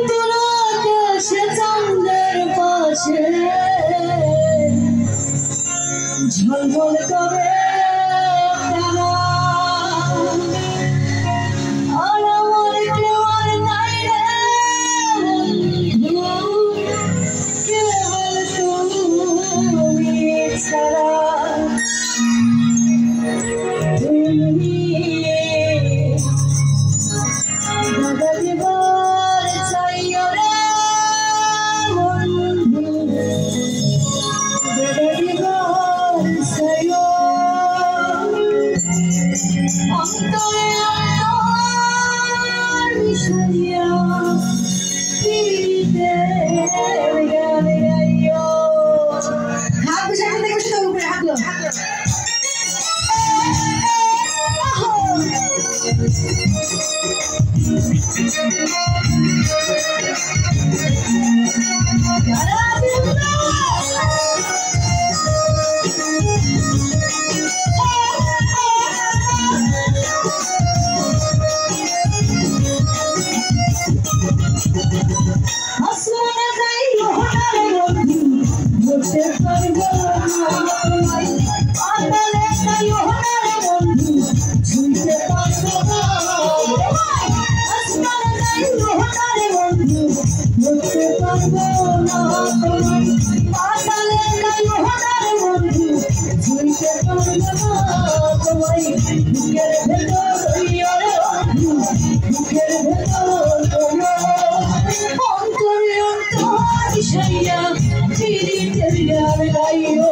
দুরাকাশে চাঁদের পাশে ঝলমল করে তারা, আর আমার কেউ আর নাই রে বন্ধু, কেবল তুমি ছাড়া। তুমি দাদা দিবার চাইও রে বন্ধু, দাদা দিবার চাইও অন্তরে অন্তর মিশাইয়া প্রীতের গান গাইও। হাত সামনে থেকে শুধু উপরে হাতলো আসমানে যাইও হঠারে বন্ধু, বলতে পারবো না তোমায়, পাতালে যাইও হঠারে বন্ধু, ছুঁইতে পারবো না। আসমানে যাইও হঠারে বন্ধু, বলতে পারবো না তোমায়, পাতালে যাইও হঠারে বন্ধু, ছুঁইতে পারবো না তোমায়। বুকের ভেতর রইও রে বন্ধু, বুকের ভেতর অন্তরে অন্তর মিশাইয়া প্রীতের গান গাইও।